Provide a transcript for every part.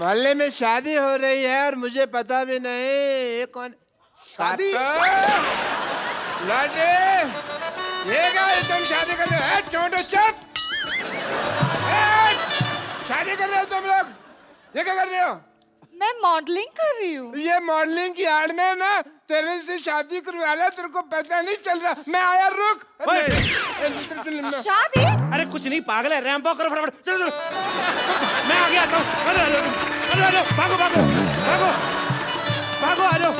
मोहल्ले में शादी हो रही है और मुझे पता भी नहीं। ये कौन शादी? लौटे ये क्या है, तुम शादी कर रहे हो? छोटो चुप। शादी कर रहे हो तुम लोग? ये क्या कर रहे हो? मैं मॉडलिंग कर रही हूँ। ये मॉडलिंग की आड़ में ना तेरे से शादी करवा लिया, तेरे को पता नहीं चल रहा। मैं आया, रुक। शादी? अरे कुछ नहीं पागल है, रैंप वॉक करो फटाफट। चलो मैं आगे आता हूँ। अरे भागो भागो भागो भागो, आ जाओ।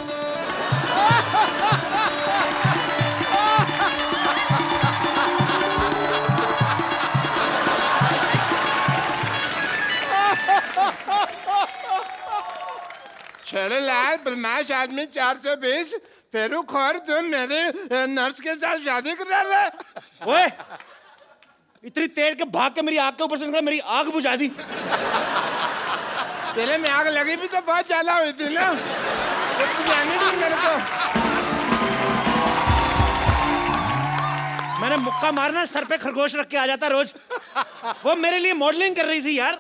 चले लाल बदमाश आदमी 420 फेरू खोर, तुम मेरे नर्स के साथ शादी कर रहे हो? ओए इतनी तेज के भाग के मेरी आग के ऊपर से निकला, मेरी आग बुझा दी। तेरे में आग लगी भी तो बहुत ज्यादा हुई थी ना, तो बुझाने दी मेरे को। मैंने मुक्का मारना, सर पे खरगोश रख के आ जाता रोज। वो मेरे लिए मॉडलिंग कर रही थी यार।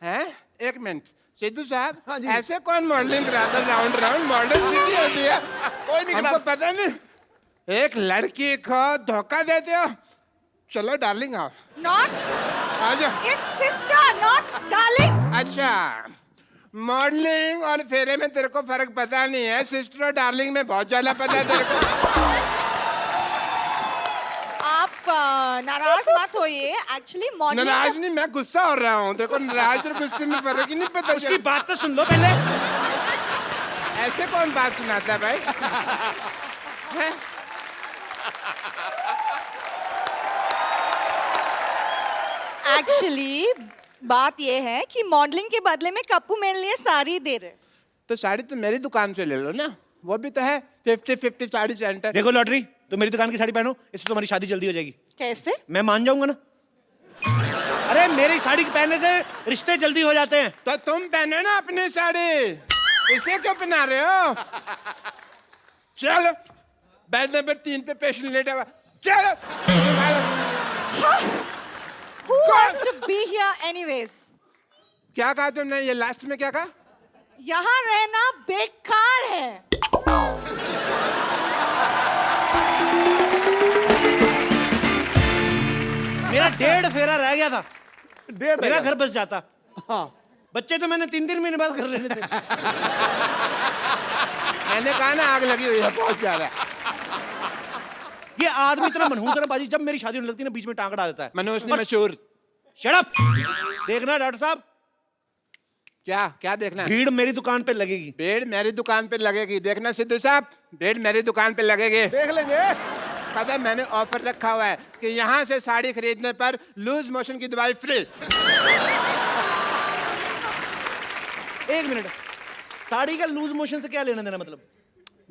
हैं? एक मिनट सिद्धू साहब, हाँ जी। ऐसे कौन मॉडलिंग कराता? राउंड राउंड मॉडल सीधी होती है, कोई नहीं हमको पता नहीं। एक लड़की को धोखा देते हो। चलो डार्लिंग आओ, Not. आ जाओ। It's sister, not darling. अच्छा, मॉडलिंग और फेरे में तेरे को फर्क पता नहीं है, सिस्टर और डार्लिंग में बहुत ज्यादा पता है तेरे को। आप नाराज मत होइए। एक्चुअली मॉडलिंग नाराज नहीं, मैं गुस्सा हो रहा हूँ। देखो नाराज और गुस्से में फर्क ही नहीं पता उसकी चलता। बात तो सुन लो पहले। ऐसे कौन बात सुनाता है भाई? हैं? एक्चुअली बात ये है कि मॉडलिंग के बदले में कप्पू मेरे लिए साड़ी दे रहे। तो साड़ी तो मेरी दुकान से ले लो ना, वो भी तो है 50-50 साड़ी सेंटर। देखो लॉटरी, तो मेरी दुकान की साड़ी पहनो, इससे तुम्हारी शादी जल्दी हो जाएगी। कैसे? मैं मान जाऊंगा ना। अरे मेरी साड़ी पहनने से रिश्ते जल्दी हो जाते हैं। तो तुम पहनो ना अपनी साड़ी, इसे क्यों पहना रहे हो? चलो बेड नंबर 3 पे पेशेंट लेटा हुआ, चलो। Who wants to be here anyways? क्या कहा तुमने? ये लास्ट में क्या कहा? यहाँ रहना बेकार है। मेरा 1.5 फेरा रह गया था, 1.5 मेरा घर बस जाता। हाँ बच्चे तो मैंने 3-3 महीने बाद कर लेने थे। मैंने कहा ना आग लगी हुई है बहुत ज्यादा। ये आदमी इतना मनहूस है ना बाजी, जब मेरी शादी होने लगती है ना बीच में टांग अड़ा देता है। मनोज ने मशहूर। Shut up. देखना डॉक्टर साहब, क्या क्या देखना है? भीड़ मेरी दुकान पे लगेगी। भीड़ मेरी दुकान पे लगेगी। देखना सिद्धू साहब, भीड़ मेरी दुकान पे लगेगी। देख लेंगे। पता है मैंने ऑफर रखा हुआ है कि यहाँ से साड़ी खरीदने पर लूज मोशन की दवाई फ्री। 1 मिनट, साड़ी का लूज मोशन से क्या लेना देना? मतलब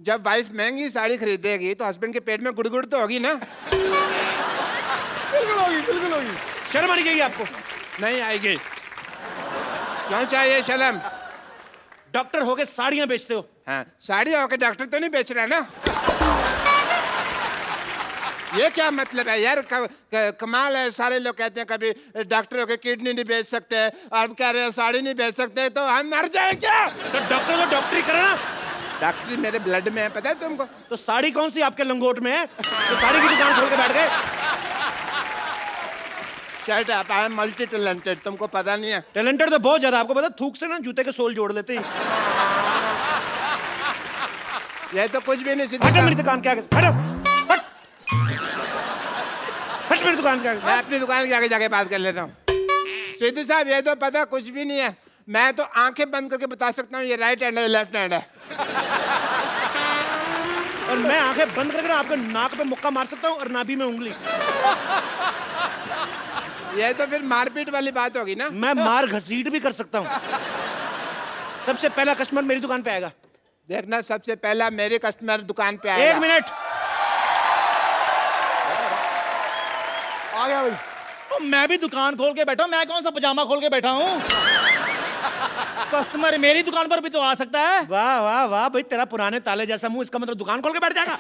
जब वाइफ महंगी साड़ी खरीदेगी तो हस्बैंड के पेट में गुड़गुड़ तो होगी ना। बिल्कुल होगी, बिल्कुल होगी। शर्म आनी चाहिए आपको। नहीं आएगी। क्यों चाहिए शर्म? डॉक्टर होके साड़ियां बेचते हो। हाँ, साड़ी होकर डॉक्टर तो नहीं बेच रहा ना। ये क्या मतलब है यार? कमाल है। सारे लोग कहते हैं कभी डॉक्टर होकर किडनी नहीं बेच सकते, और अब कह रहे हैं साड़ी नहीं बेच सकते, तो हम मर जाए क्या? तो डॉक्टर को डॉक्टरी करना। डॉक्टरी मेरे ब्लड में है, पता है तुमको? तो साड़ी कौन सी आपके लंगोट में है तो साड़ी की दुकान खोल के बैठ गए? Shut up, I am multi talented, तुमको पता नहीं है। टैलेंटेड तो बहुत ज्यादा। आपको पता, थूक से ना जूते के सोल जोड़ लेते हैं। ये तो कुछ भी नहीं। हटो मेरी दुकान के आगे, हटो, हट, हट मेरी दुकान के आगे। मैं अपनी दुकान के आगे जाके बात कर लेता हूँ। सिद्धू साहब, ये तो पता कुछ भी नहीं है। मैं तो आंखें बंद करके बता सकता हूँ ये राइट हैंड है, लेफ्ट हैंड है। और मैं आंखें बंद करके ना आपके नाक पे मुक्का मार सकता हूँ और नाभि में उंगली। ये तो फिर मारपीट वाली बात होगी ना। मैं मार घसीट भी कर सकता हूँ। सबसे पहला कस्टमर मेरी दुकान पे आएगा। देखना, सबसे पहला मेरे कस्टमर दुकान पे आएगा। 1 मिनट। आ गया भाई। तो मैं भी दुकान खोल के बैठा हूँ, मैं कौन सा पजामा खोल के बैठा हूँ? कस्टमर मेरी दुकान पर भी तो आ सकता है। वाह वाह वाह भाई, तेरा पुराने ताले जैसा मुंह, इसका मतलब दुकान खोल के बैठ जाएगा।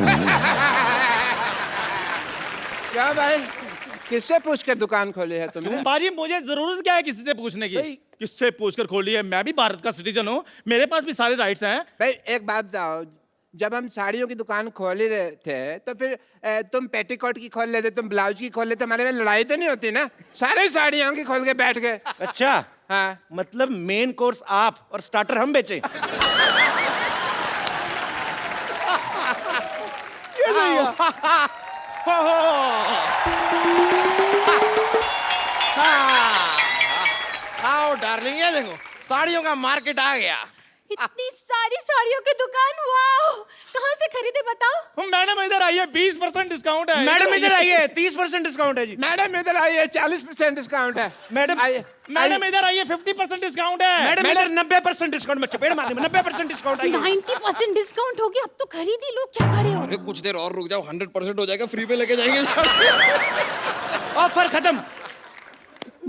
क्या भाई, किससे पूछ कर दुकान खोली है तुमने? बाजी मुझे जरूरत क्या है किसी से पूछने की? किससे पूछकर खोली है? मैं भी भारत का सिटीजन हूँ, मेरे पास भी सारे राइट्स हैं। भाई एक बात बताओ, जब हम साड़ियों की दुकान खोल ही रहे थे तो फिर तुम पेटीकोट की खोल लेते, तुम ब्लाउज की खोल लेते, हमारे में लड़ाई तो नहीं होती ना? सारे साड़ियों की खोल के बैठ गए। अच्छा, हाँ, मतलब मेन कोर्स आप और स्टार्टर हम बेचे। ये सही है। आओ डार्लिंग, ये देखो साड़ियों का मार्केट आ गया। इतनी सारी साड़ियों की दुकान, वाओ! कहाँ से खरीदे बताओ? मैडम इधर आइए, 20% डिस्काउंट है। मैडम इधर आइए, 30% डिस्काउंट है जी। मैडम इधर आइए, 40% डिस्काउंट है। मैडम आइए, मैडम इधर आइए, 50% डिस्काउंट है। मैडम इधर 90% डिस्काउंट में चपेट मारने में 90% डिस्काउंट आई। 90% डिस्काउंट हो गया, अब तो खरीद ही लो, क्या खड़े हो? अरे कुछ देर और रुक जाओ, 100% हो जाएगा, फ्री पे लेके जाएंगे। ऑफर खत्म।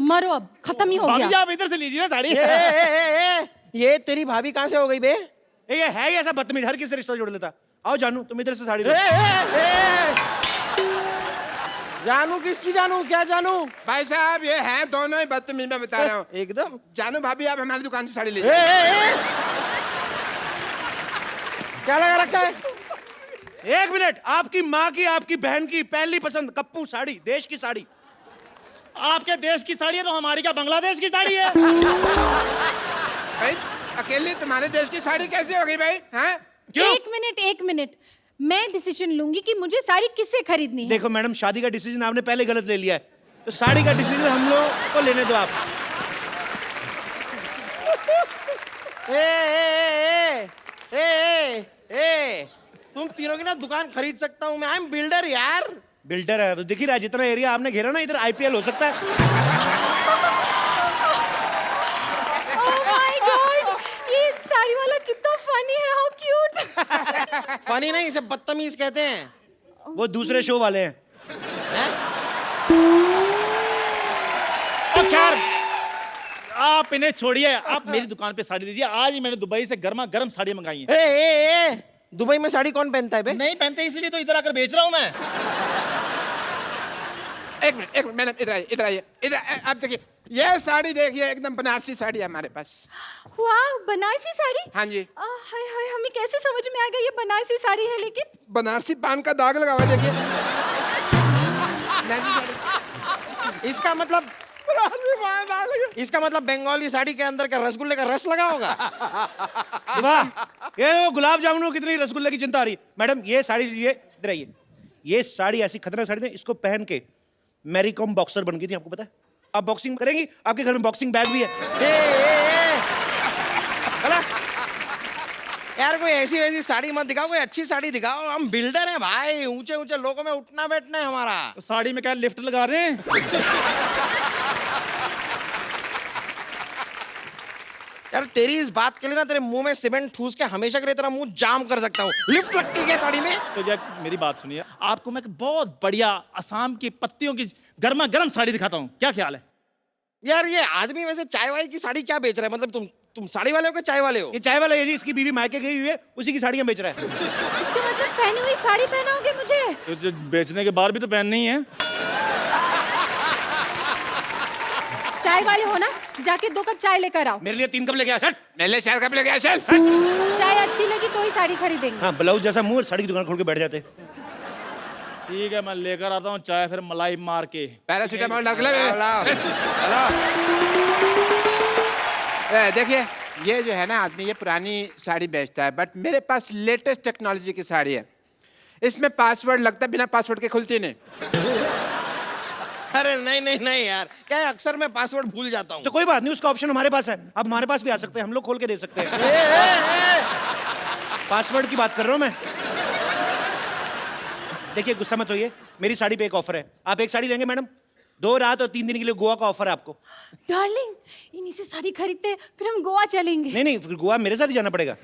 मरो, अब खत्म ही हो भाभी जी गया। आप इधर से लीजिए ना साड़ी। ये तेरी भाभी कहाँ से हो गई बे? ये है ही ऐसा बदतमीज, हर किसी से रिश्ता जोड़ लेता। आओ जानू, तुम इधर से साड़ी लो। जानू किसकी जानू, क्या जानू? भाई साहब ये हैं दोनों ही बदतमीज, मैं बता रहा हूँ। एकदम। जानू भाभी आप हमारी दुकान से साड़ी लीजिए। क्या लगा रखा है? 1 मिनट, आपकी माँ की, आपकी बहन की पहली पसंद कप्पू साड़ी, देश की साड़ी। आपके देश की साड़ी है तो हमारी क्या बांग्लादेश की साड़ी है? भाई अकेले तुम्हारे देश की साड़ी कैसे हो गई भाई? हैं? एक मिनट, मैं डिसीजन लूंगी कि मुझे साड़ी किससे खरीदनी है। देखो मैडम, शादी का डिसीजन आपने पहले गलत ले लिया है, तो साड़ी का डिसीजन हम लोग को लेने दो आप। तुम तीनों की ना दुकान खरीद सकता हूँ मैं। आई एम बिल्डर यार। बिल्डर है तो दिख ही रहा है, जितना एरिया आपने घेरा ना, इधर आईपीएल हो सकता है। Oh my God! ये साड़ी वाला कितना फनी है, हाउ क्यूट। फनी नहीं, इसे बदतमीज कहते हैं। वो दूसरे शो वाले हैं। और खैर आप इन्हें छोड़िए, आप मेरी दुकान पे साड़ी लीजिए। आज ही मैंने दुबई से गर्मा गर्म साड़ी मंगाई है। दुबई में साड़ी कौन पहनता है बे? नहीं पहनते इसीलिए तो इधर आकर बेच रहा हूँ मैं। एक मिनट मैडम, इधर आइए, इधर आइए, इधर। आप देखिए ये साड़ी देखिए, एकदम बनारसी साड़ी है हमारे पास। वाह, बनारसी साड़ी। हाँ जी। हाय हाय, हमें कैसे समझ में आ गया ये बनारसी साड़ी है? लेकिन बनारसी पान का दाग लगा हुआ है, देखिए। इसका मतलब बंगाली साड़ी के अंदर का रसगुल्ले का रस लगा होगा। वाह, ये गुलाब जामुन को कितनी रसगुल्ले की चिंता आ रही। मैडम ये साड़ी लीजिए, इधर आइए। ये साड़ी ऐसी खतरनाक साड़ी है, इसको पहन के मैरी कॉम बॉक्सर बन गई थी, आपको पता है? आप बॉक्सिंग करेंगी, आपके घर में बॉक्सिंग बैग भी है। यार कोई ऐसी वैसी साड़ी मत दिखाओ, कोई अच्छी साड़ी दिखाओ। हम बिल्डर हैं भाई, ऊंचे ऊंचे लोगों में उठना बैठना है हमारा। तो साड़ी में क्या लिफ्ट लगा रहे हैं? यार तेरी इस बात के लिए ना तेरे मुंह में सीमेंट ठूस के हमेशा के लिए तेरा मुंह जाम कर सकता हूँ। लिफ्ट लगती है साड़ी में? तो जब मेरी बात सुनिए, आपको मैं एक बहुत बढ़िया असम की पत्तियों की गर्मा गर्म साड़ी दिखाता हूँ, क्या ख्याल है? यार ये आदमी वैसे चाय वाय की साड़ी क्या बेच रहा है? मतलब तुम साड़ी वाले हो कि चाय वाले हो? ये चाय वाला है जी, इसकी बीवी मायके गई हुई है, उसी की साड़ियां बेच रहा है। इसका मतलब पहनी हुई साड़ी पहनाओगे मुझे? तो जो बेचने के बाद भी तो पहननी ही है। चाय वाले हो ना, जाके 2 कप चाय लेकर आओ। मेरे लिए 3 कप लेके आ। हट। मेरे 4 कप लेके आए, चल। चाय अच्छी लगी तो ही साड़ी खरीदेंगे। हाँ, ब्लाउज जैसा मुंह, साड़ी की दुकान खोल के बैठ जाते। ठीक है, मैं लेकर आता हूँ चाय, फिर मलाई मार के। पैरासीटामोल डाल ले। देखिए ये जो है ना आदमी, ये पुरानी साड़ी बेचता है, बट मेरे पास लेटेस्ट टेक्नोलॉजी की साड़ी है। इसमें पासवर्ड लगता है, बिना पासवर्ड के खुलती नहीं। अरे नहीं यार, क्या है, अक्सर मैं पासवर्ड भूल जाता हूँ। तो कोई बात नहीं, उसका ऑप्शन हमारे पास है। आप हमारे पास भी आ सकते हैं, हम लोग खोल के दे सकते हैं। पासवर्ड की बात कर रहा हूँ मैं। देखिए गुस्सा मत होइए, मेरी साड़ी पे एक ऑफर है। आप एक साड़ी लेंगे मैडम, 2 रात और 3 दिन के लिए गोवा का ऑफर है आपको। डार्लिंग, इन्हीं से साड़ी खरीदते फिर हम गोवा चलेंगे। नहीं, फिर गोवा मेरे साथ ही जाना पड़ेगा।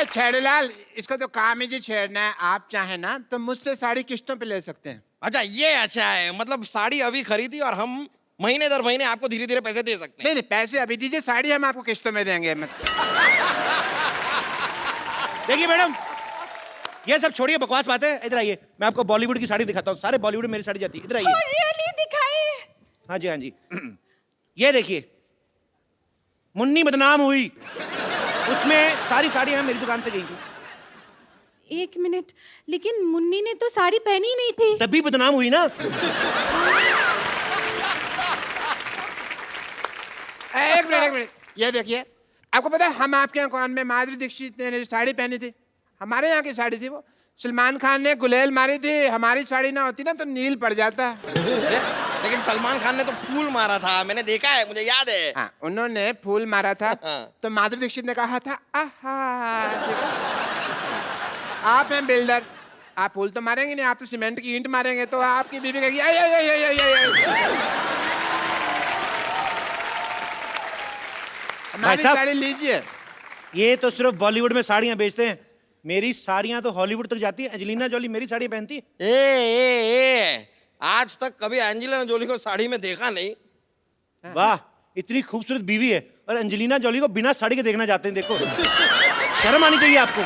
छेड़ूलाल, इसका तो काम ही जी छेड़ना है। आप चाहे ना तो मुझसे साड़ी किस्तों पे ले सकते हैं। अच्छा ये अच्छा है, मतलब साड़ी अभी खरीदी और हम महीने दर महीने आपको धीरे धीरे पैसे दे सकते हैं। नहीं पैसे अभी दीजिए, साड़ी हम आपको किस्तों में देंगे। देखिए मैडम, ये सब छोड़िए, बकवास बातें। इधर आइए, मैं आपको बॉलीवुड की साड़ी दिखाता हूँ। सारे बॉलीवुड में मेरी साड़ी जाती है। इधर आइए। रियली दिखाइए। हाँ जी, हाँ जी। ये देखिए, मुन्नी बदनाम हुई, उसमें सारी साड़ियां मेरी दुकान से गई थी। एक मिनट, लेकिन मुन्नी ने तो साड़ी पहनी ही नहीं थी। तभी बदनाम हुई ना। एक मिनट, ये देखिए, आपको पता है हम आपके यहाँ कौन में माधुरी दीक्षित ने साड़ी पहनी थी, हमारे यहाँ की साड़ी थी वो। सलमान खान ने गुलेल मारी थी, हमारी साड़ी ना होती ना तो नील पड़ जाता। लेकिन सलमान खान ने तो फूल मारा था, मैंने देखा है, मुझे याद है। हाँ, उन्होंने फूल मारा था हाँ। तो माधुरी दीक्षित ने कहा था आहा। ठीक है? आप हैं बिल्डर, आप फूल तो मारेंगे नहीं, आप तो सीमेंट की ईंट मारेंगे, तो आपकी बीवी कहेगी आई आई आई आई आई आई। हमारी साहब। साड़ी लीजिए। ये तो सिर्फ बॉलीवुड में साड़ियां बेचते हैं, मेरी साड़ियां तो हॉलीवुड तक जाती है। एंजेलिना जोली मेरी साड़ियां पहनती है। ए, आज तक कभी एंजेलिना जोली को साड़ी में देखा नहीं। वाह, इतनी खूबसूरत बीवी है और एंजेलिना जोली को बिना साड़ी के देखना चाहते हैं। देखो, शर्म आनी चाहिए आपको।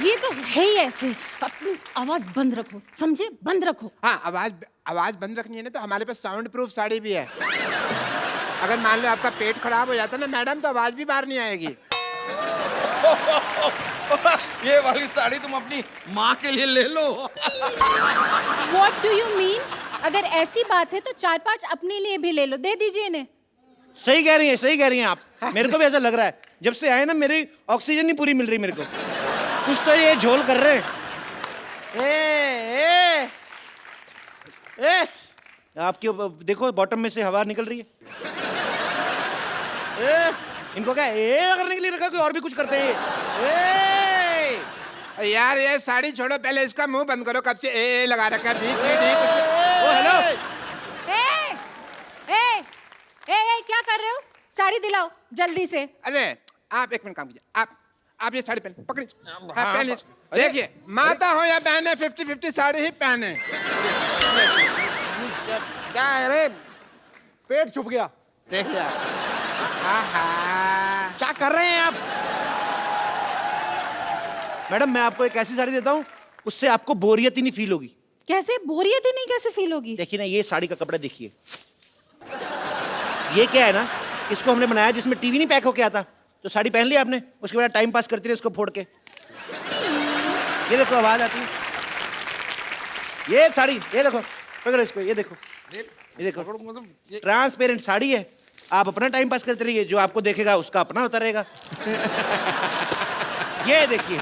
ये तो है ही ऐसे। अपनी आवाज बंद रखो, समझे? बंद रखो। हाँ, आवाज बंद रखनी है ना, तो हमारे पास साउंड प्रूफ साड़ी भी है। अगर मान लो आपका पेट खराब हो जाता ना मैडम, तो आवाज भी बाहर नहीं आएगी। ये वाली साड़ी तुम अपनी माँ के लिए ले लो। What do you mean? अगर ऐसी बात है तो 4-5 अपने लिए भी ले लो, दे दीजिए इन्हें। सही कह रही हैं, सही कह रही हैं आप। मेरे को भी ऐसा लग रहा है, जब से आए ना मेरी ऑक्सीजन नहीं पूरी मिल रही मेरे को। कुछ तो ये झोल कर रहे हैं। ए, ए, ए, आपके देखो बॉटम में से हवा निकल रही है। इनको क्या करने के लिए रखा, कोई और भी कुछ करते हैं। यार ये साड़ी छोड़ो, पहले इसका मुंह बंद करो। कब से ए लगा रखा है, BCD ओ हेलो, ए, क्या कर रहे हो? साड़ी दिलाओ जल्दी से। अरे आप एक मिनट काम कीजिए, आप ये साड़ी पहन पकड़िए। हाँ, हाँ, पहन लीजिए। देखिए, माता हो या बहने, 50-50 साड़ी ही पहने। क्या है रे? पेट छुप गया। देखिए आहा। क्या कर रहे हैं आप? मैडम मैं आपको एक ऐसी साड़ी देता हूँ, उससे आपको बोरियत ही नहीं फील होगी। कैसे बोरियत ही नहीं कैसे फील होगी? देखिए ना, ये साड़ी का कपड़ा देखिए। ये क्या है ना, इसको हमने बनाया जिसमें टीवी नहीं पैक होके आता। तो साड़ी पहन ली आपने, उसके बाद टाइम पास करती रहे इसको फोड़ के। ये देखो आवाज आती है। ये साड़ी, ये देखो, पकड़ो इसको, ये देखो, ये देखो, ट्रांसपेरेंट साड़ी है। आप अपना टाइम पास करते रहिए, जो आपको देखेगा उसका अपना होता रहेगा। ये देखिए,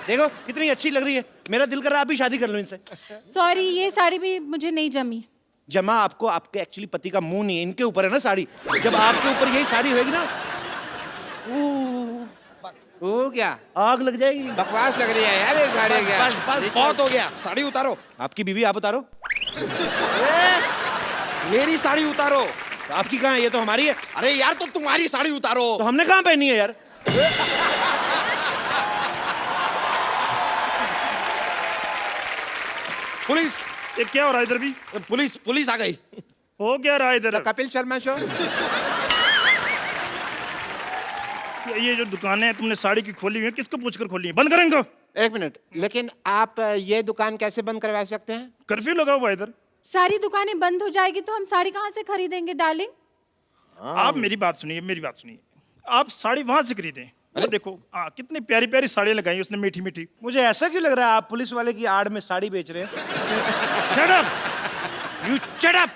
देखो कितनी अच्छी लग रही है। मेरा दिल कर रहा है आप भी शादी कर लो इनसे। सॉरी, ये साड़ी भी मुझे नहीं जमी। जमा आपको आपके एक्चुअली पति का मुंह नहीं है, इनके ऊपर है ना साड़ी। जब आपके ऊपर यही साड़ी होगी ना, वो क्या आग लग जाएगी। बकवास लग रही है यार ये साड़ी। क्या बस बस बहुत हो गया, साड़ी उतारो। आपकी बीवी आप उतारो। मेरी साड़ी उतारो। तो आपकी कहाँ है? ये तो हमारी है। अरे यार, तो तुम्हारी साड़ी उतारो। तो हमने कहाँ पहनी है यार? पुलिस, ये क्या हो रहा है इधर भी? पुलिस आ गई। हो क्या रहा है इधर? The Kapil Sharma show. ये जो दुकानें हैं तुमने साड़ी की खोली हुई है, किसको पूछकर खोली है? बंद करें इनको। एक मिनट, लेकिन आप ये दुकान कैसे बंद करवा सकते हैं? कर्फ्यू लगा हुआ है इधर। सारी दुकानें बंद हो जाएगी तो हम साड़ी कहाँ से खरीदेंगे डार्लिंग? आप मेरी बात सुनिए, मेरी बात सुनिए। आप साड़ी वहां से खरीदें। वो देखो, कितनी प्यारी प्यारी साड़ियाँ लगाई उसने, मीठी मीठी। मुझे ऐसा क्यों लग रहा है आप पुलिस वाले की आड़ में साड़ी बेच रहे हैं? Shut up, you shut up.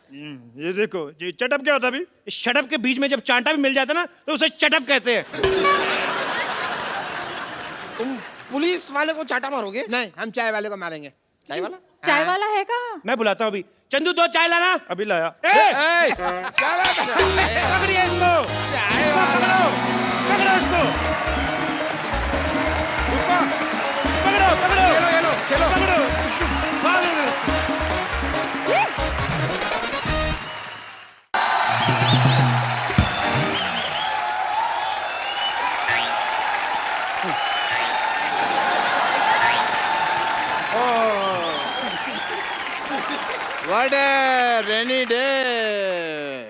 ये देखो, ये चटअप क्या होता है अभी? शटअप के बीच में जब चांटा भी मिल जाता ना, तो उसे चटअप कहते हैं। तुम पुलिस वाले को चाटा मारोगे? नहीं, हम चाय वाले को मारेंगे। चाय वाला? चाय वाला है कहाँ? मैं बुलाता हूँ अभी। चंदू 2 चाय लाना। अभी लाया। पकड़िए इसको, पकड़ो इसको, पकड़ो पकड़ो, चलो पकड़ो। What a rainy day.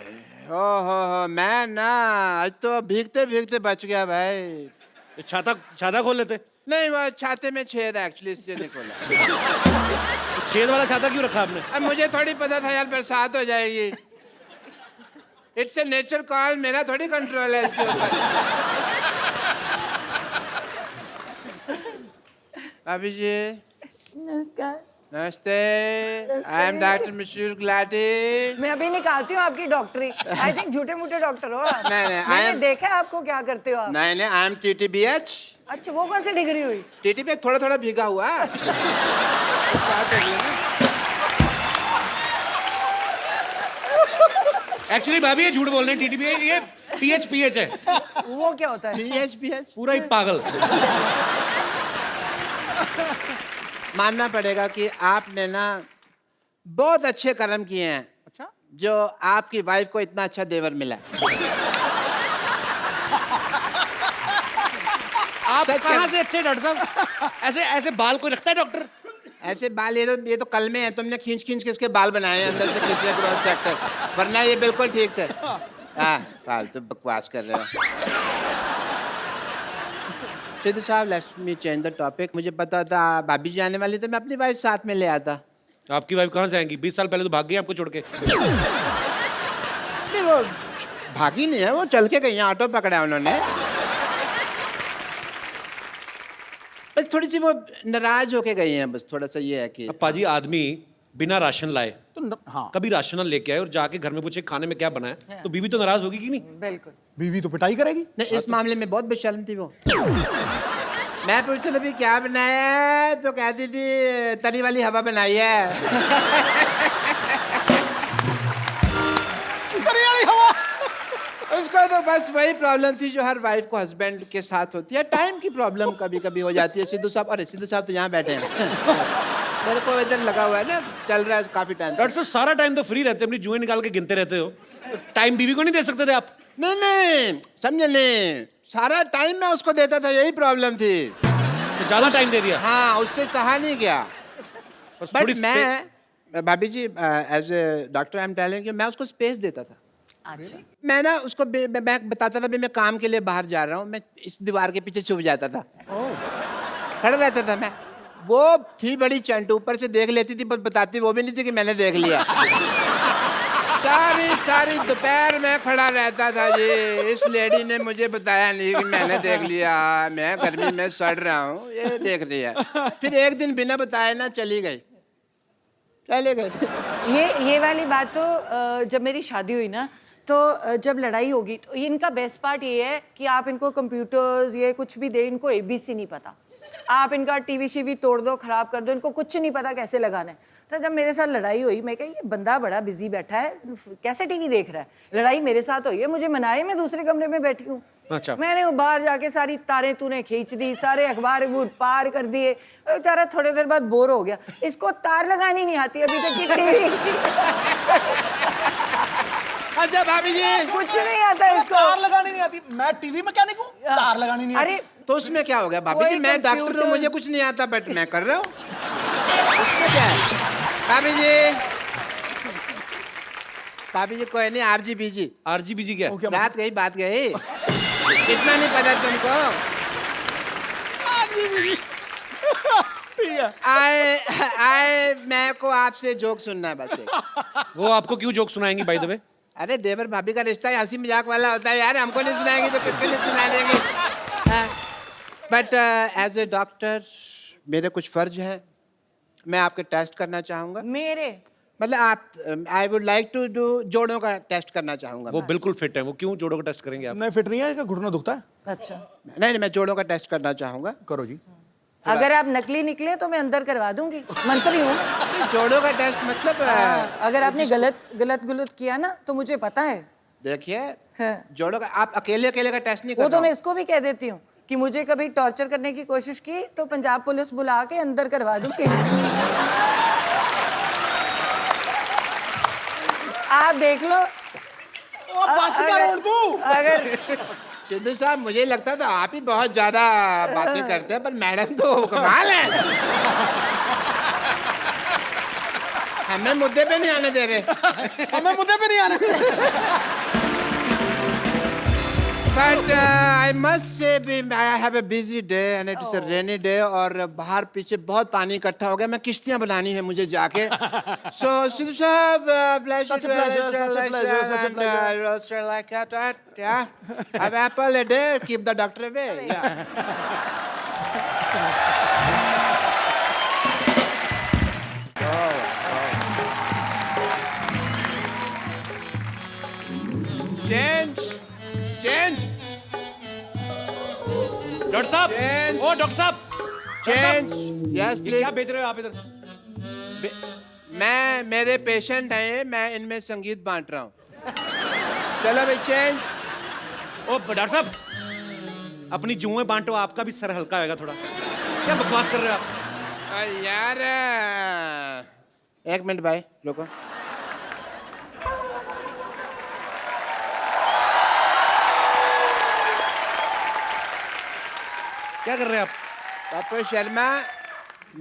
हो मैं ना आज तो भीगते भीगते बच गया भाई। तो छाता खोल लेते। नहीं, वो छाते में छेद है एक्चुअली, इससे नहीं खोला। छेद वाला छाता क्यों रखा आपने? अब मुझे थोड़ी पता था यार बरसात हो जाएगी। इट्स ए नेचर कॉल, मेरा थोड़ी कंट्रोल है इसके ऊपर। भाभी जी नमस्कार। नमस्ते, आई एम डॉक्टर मशहूर गुलाटी। मैं अभी निकालती हूँ आपकी डॉक्टरी। आई थिंक झूठे मूठे डॉक्टर हो आप। नहीं, I मैंने am- देखा है आपको क्या करते हो आप। नहीं नहीं, आई एम TTBH। अच्छा, वो कौन सी डिग्री हुई? TT पे थोड़ा थोड़ा भीगा हुआ। एक्चुअली भाभी ये झूठ बोल रहे हैं, टीटीपी ये PH है, वो क्या होता है? PH पूरा ही पागल। मानना पड़ेगा कि आपने ना बहुत अच्छे कर्म किए हैं। अच्छा, जो आपकी वाइफ को इतना अच्छा देवर मिला। आप सच कहाँ कह- से अच्छे डॉक्टर साहब? ऐसे ऐसे बाल कोई रखता है डॉक्टर? ऐसे बाल ये तो कल में है, तुमने खींच खींच के इसके बाल बनाए हैं अंदर से खींचे क्रॉस सेक्टर, वरना ये बिल्कुल ठीक थे। हाँ, फालतू बकवास कर रहे हो। सिद्धू साहब, let's me change the topic. मुझे पता था भाभी जी आने वाली, तो मैं अपनी वाइफ साथ में ले आता। आपकी वाइफ कहाँ से आएंगी? 20 साल पहले तो भाग गई आपको छोड़ के। नहीं, वो भागी नहीं है, वो चल के गई हैं, ऑटो पकड़ा उन्होंने। बस थोड़ी सी वो नाराज होके गई हैं, बस थोड़ा सा ये है कि अब पाजी आदमी बिना राशन लाए हाँ, कभी राशन लेके आए और जाके घर में पूछे खाने में क्या बना है, तो बीवी तो नाराज होगी कि नहीं? बिल्कुल। बीवी तो पिटाई करेगी। नहीं, इस मामले में बहुत बेशर्म थी वो। मैं पूछता था भी क्या बनाया है, तो कहती थी तरी वाली हवा बनाई है। उसको तो बस वही प्रॉब्लम थी जो हर वाइफ को हस्बैंड के साथ होती है, टाइम की प्रॉब्लम कभी कभी हो जाती है। सिद्धू साहब, अरे सिद्धू साहब तो यहाँ बैठे हैं। मेरे को इधर लगा हुआ है ना, चल रहा है काफी टाइम। डॉक्टर साहब सारा टाइम तो फ्री रहते, अपनी जुएं निकाल के गिनते रहते हो, टाइम बीवी को नहीं दे सकते थे आप? नहीं, समझे नहीं, सारा टाइम मैं उसको देता था, यही प्रॉब्लम थी। तो ज्यादा टाइम दे दिया। हाँ, उससे सहा नहीं गया। बस बट थोड़ी मैं भाभी जी, as a doctor I am telling you, मैं उसको स्पेस देता था। अच्छा, मैं ना उसको मैं बताता था भी मैं काम के लिए बाहर जा रहा हूँ, मैं इस दीवार के पीछे छुप जाता था, खड़ा रहता था मैं। वो थी बड़ी चंट, ऊपर से देख लेती थी, बस बताती वो भी नहीं थी कि मैंने देख लिया। सारी दोपहर में खड़ा रहता था जी, इस लेडी ने मुझे बताया नहीं कि मैंने देख लिया, मैं गर्मी में सड़ रहा हूँ, ये देख लिया। फिर एक दिन बिना बताए ना चली गई। ये वाली बात तो जब मेरी शादी हुई ना, तो जब लड़ाई होगी तो इनका बेस्ट पार्ट ये है कि आप इनको कंप्यूटर्स ये कुछ भी दे, इनको ABC नहीं पता। आप इनका टीवी शीवी तोड़ दो, खराब कर दो, इनको कुछ नहीं पता कैसे लगाना है। तो जब मेरे साथ लड़ाई हुई, मैं कहा ये बंदा बड़ा बिजी बैठा है, कैसे टीवी देख रहा है। लड़ाई मेरे साथ हुई है, मुझे मनाए, मैं दूसरे कमरे में बैठी हूँ। अच्छा। मैंने वो बाहर जाके सारी तारें तूने खींच दी, सारे अखबार पार कर दिए। बेचारा थोड़ी देर बाद बोर हो गया, इसको तार लगानी नहीं आती अभी तक की टीवी। अच्छा भाभी जी, कुछ नहीं आता इसको। तार लगानी नहीं आती। मैं टीवी मैकेनिक हूँ, तार लगानी नहीं आती। अरे तो उसमें क्या हो गया भाभी जी, कोई मैं डॉक्टर हूँ, computers- मुझे कुछ नहीं आता, बट मैं कर रहा हूँ, उसमें क्या है? भाभी जी, भाभी जी कोई नहीं, RGBG, RGBG क्या है? बात गई इतना नहीं पता तुमको। आए मैं को आपसे जोक सुनना है बस एक। वो आपको क्यों जोक सुनाएंगी बाय द वे? अरे देवर भाभी का रिश्ता हंसी मजाक वाला होता है यार, हमको नहीं सुनाएंगे तो किसके लिए सुना देंगे। बट एज ए डॉक्टर मेरे कुछ फर्ज हैं, मैं आपके टेस्ट करना चाहूँगा। मेरे मतलब आप, I would like to do जोड़ों का टेस्ट करना चाहूँगा। वो बिल्कुल फिट है, वो क्यों जोड़ों का टेस्ट करेंगे आप? नहीं फिट नहीं है, इसका घुटना दुखता है। अच्छा, नहीं, मैं जोड़ों का टेस्ट करना चाहूँगा। करो जी। अगर आप नकली निकले तो मैं अंदर करवा दूंगी, मंत्री हूँ। जोड़ों का टेस्ट मतलब अगर आपने गलत किया ना तो मुझे पता है। देखिए, हाँ। जोड़ों का आप अकेले का टेस्ट नहीं वो करना। तो मैं इसको भी कह देती हूँ कि मुझे कभी टॉर्चर करने की कोशिश की तो पंजाब पुलिस बुला के अंदर करवा दूंगी। आप देख लो। अगर सिद्धू साहब, मुझे लगता था आप ही बहुत ज्यादा बातें करते हैं, पर मैडम तो कमाल है, हमें मुद्दे पे नहीं आने दे रहे। हमें मुद्दे पे नहीं आने। But I must say, I have a busy day and it is a rainy day और बाहर पीछे बहुत पानी इकट्ठा हो गया. मैं किश्तियाँ बनानी है मुझे जाके. So Sidhu साहब, Such a pleasure, such a pleasure, such a pleasure. roaster like that, yeah. Have apple a day, keep the doctor away. Yeah. Change. Doctor साहब, Change. ओ डॉक्टर साहब, Change. Yes, ये please. क्या बेच रहे हो आप इधर? मेरे पेशेंट हैं, मैं इनमें संगीत बांट रहा हूँ. चलो भाई चेंज. ओ डॉक्टर साहब, अपनी जुएं बांटो, आपका भी सर हल्का होगा थोड़ा. क्या बकवास कर रहे हो आप? यार एक मिनट भाई रुको. क्या कर रहे हैं आप? पप्पू शर्मा,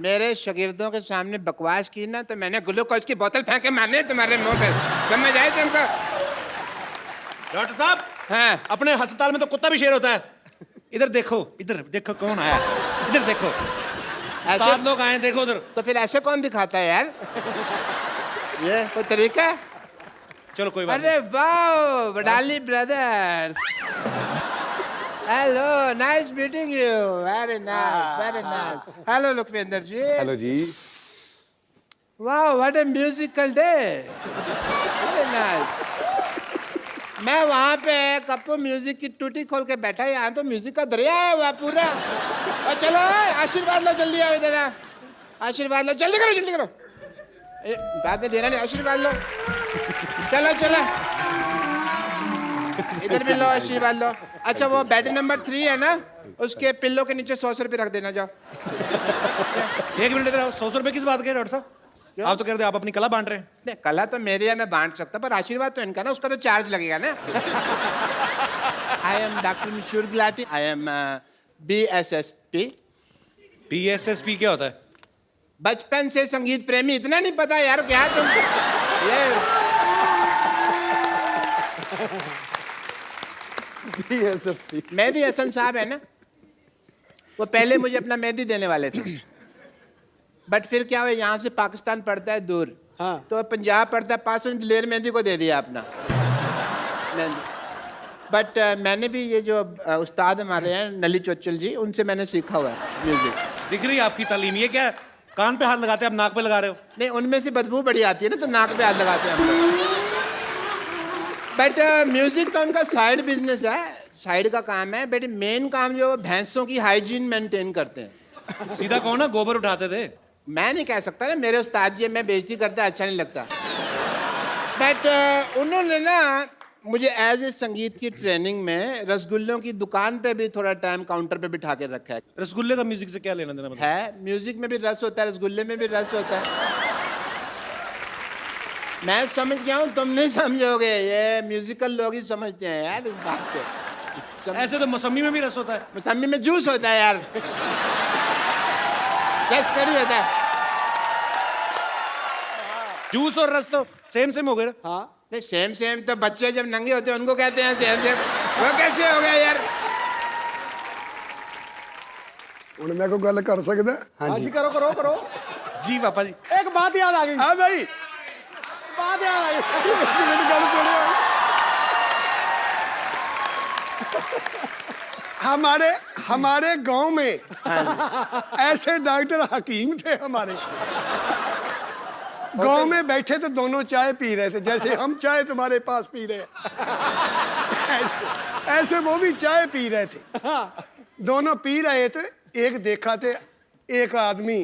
मेरे शागिर्दों के सामने बकवास की ना तो मैंने ग्लूकोज की बोतल फेंक के मारने तुम्हारे मुंह पे. समझ आए तुमको? डॉक्टर साहब, हाँ. अपने अस्पताल में तो कुत्ता भी शेर होता है. इधर देखो कौन आया. इधर देखो, ऐसे सात लोग आए, देखो उधर. तो फिर ऐसे कौन दिखाता है यार? ये कोई तरीका है? चलो कोई बात नहीं. अरे वाह, Wadali brothers. Hello, nice meeting you. Very nice, very nice. Hello Lakhwinder ji. Hello ji. वाह, what a musical day. Very nice. मैं वहाँ पे कप्पू म्यूजिक की टूटी खोल के बैठा, यहाँ तो म्यूजिक का दरिया है वह पूरा. और चलो आशीर्वाद लो, जल्दी आओ इधर. आशीर्वाद लो, जल्दी करो जल्दी करो. बाद में देना नहीं, आशीर्वाद लो. चलो चलो इधर भी लो, आशीर्वाद लो. अच्छा वो बेड नंबर 3 है ना, उसके पिल्लो के नीचे 100 रुपये रख देना. जाओ. एक मिनट इधर आओ. 100 रुपए किस बात के डॉक्टर साहब? आप तो कह रहे थे आप अपनी कला बांट रहे हैं. नहीं, कला तो मेरी है, मैं बांट सकता, पर आशीर्वाद तो इनका ना, उसका तो चार्ज लगेगा ना. I am doctor Mishur Gulati. I am BSSP. PSSP क्या होता है? बचपन से संगीत प्रेमी. इतना नहीं पता यार क्या तुम? ये BSSP. मेहदी हसन साहब है ना, वो पहले मुझे अपना मेहंदी देने वाले थे. बट फिर क्या हुआ, यहाँ से पाकिस्तान पड़ता है दूर. हाँ. तो पंजाब पड़ता है पास, उन्होंने दिलेर मेहंदी को दे दिया अपना मेहंदी. बट मैंने भी ये जो उस्ताद हमारे हैं नली चोचल जी, उनसे मैंने सीखा हुआ है म्यूजिक. दिख रही है आपकी तालीम. ये क्या है? कान पे हाथ लगाते हैं, आप नाक पे लगा रहे हो. नहीं, उनमें से बदबू बड़ी आती है ना, तो नाक पे हाथ लगाते हैं हम लोग. बट म्यूजिक तो उनका साइड बिजनेस है, साइड का काम है. बट मेन काम जो भैंसों की हाइजीन मेंटेन करते हैं. सीधा कहो ना, गोबर उठाते थे. मैं नहीं कह सकता ना, मेरे उस्ताद जी, मैं बेइज्जती करता अच्छा नहीं लगता. बट उन्होंने ना मुझे एज ए संगीत की ट्रेनिंग में रसगुल्लों की दुकान पे भी थोड़ा टाइम काउंटर पे बिठा के रखा है. रसगुल्ले का म्यूजिक से क्या लेना देना मतलब? है, म्यूजिक में भी रस होता है, रसगुल्ले में भी रस होता है. मैं समझ गया हूँ, तुम नहीं समझोगे. ये म्यूजिकल लोग ही समझते हैं यार इस बात को. ऐसे तो मौसमी में भी रस होता है. मौसमी में जूस होता है यार. जस्ट करी होता है. जूस और रस तो सेम हो गए ना. हाँ. नहीं, सेम तो बच्चे जब नंगे होते हैं उनको कहते हैं सेम. वो कैसे हो गया यार? ਹੁਣ ਮੈਂ ਕੋਈ ਗੱਲ ਕਰ ਸਕਦਾ? हाँ जी, करो करो करो. जी पापा जी. एक बात याद आ गई. ਹਾਂ ਭਾਈ. बात याद आ गई. ਮੇਰੀ ਗੱਲ ਸੁਣਿਓ. हमारे गांव में ऐसे डॉक्टर हकीम थे हमारे. गांव में बैठे तो दोनों चाय पी रहे थे, जैसे हम चाय तुम्हारे पास पी रहे हैं, ऐसे वो भी चाय पी रहे थे. दोनों पी रहे थे. एक देखा थे एक आदमी,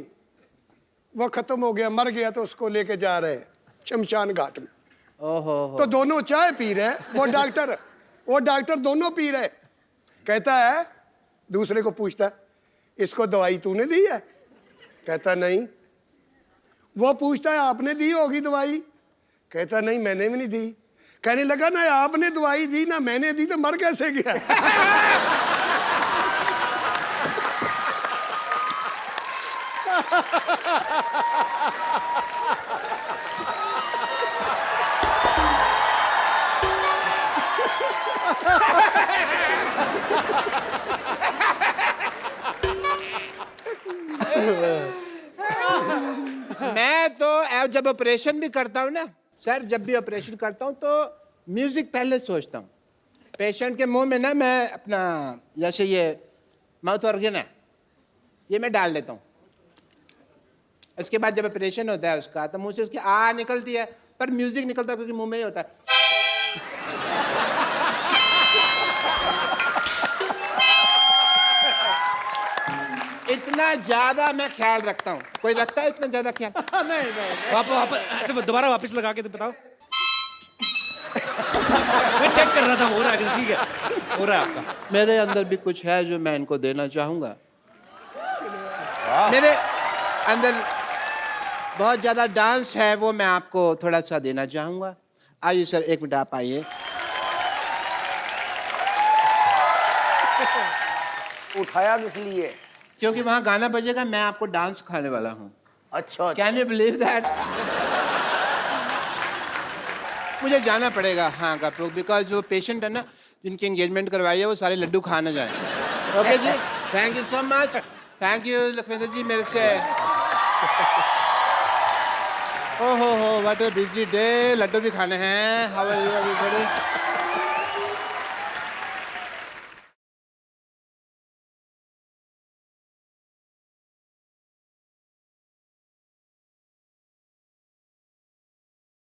वो खत्म हो गया, मर गया, तो उसको लेके जा रहे हैं शमशान घाट में. ओहो. तो दोनों चाय पी रहे. वो डॉक्टर दोनों पी रहे. कहता है, दूसरे को पूछता है, इसको दवाई तूने दी है? कहता नहीं. वो पूछता है, आपने दी होगी दवाई? कहता नहीं, मैंने भी नहीं दी. कहने लगा, ना आपने दवाई दी ना मैंने दी, तो मर कैसे गया? मैं तो जब ऑपरेशन भी करता हूँ ना सर, जब भी ऑपरेशन करता हूँ तो म्यूजिक पहले सोचता हूँ। पेशेंट के मुंह में ना मैं अपना जैसे ये माउथ ऑर्गन है ये मैं डाल देता हूँ। इसके बाद जब ऑपरेशन होता है उसका तो मुंह से उसकी निकलती है, पर म्यूजिक निकलता है क्योंकि मुंह में ही होता है। इतना ज्यादा मैं ख्याल रखता हूँ। कोई रखता है इतना ज्यादा ख्याल? वापस ऐसे दोबारा वापस लगा के तो बताओ। मैं चेक कर रहा था, हो रहा है, ठीक है, हो रहा है आपका। मेरे अंदर भी कुछ है जो मैं इनको देना चाहूंगा। मेरे अंदर बहुत ज्यादा डांस है, वो मैं आपको थोड़ा सा देना चाहूंगा। आइए सर, एक मिनट आप आइए। उठाया किस लिए? क्योंकि वहां गाना बजेगा, मैं आपको डांस खाने वाला हूँ। अच्छा, कैन यू बिलीव दैट? मुझे जाना पड़ेगा हाँ का, बिकॉज वो पेशेंट है ना जिनकी एंगेजमेंट करवाई है वो सारे लड्डू खा ना जाए। Okay ji, thank you so much. Thank you Lakhwinder ji मेरे से। ओहो what a busy day. Laddu भी खाने हैं। How are you everybody?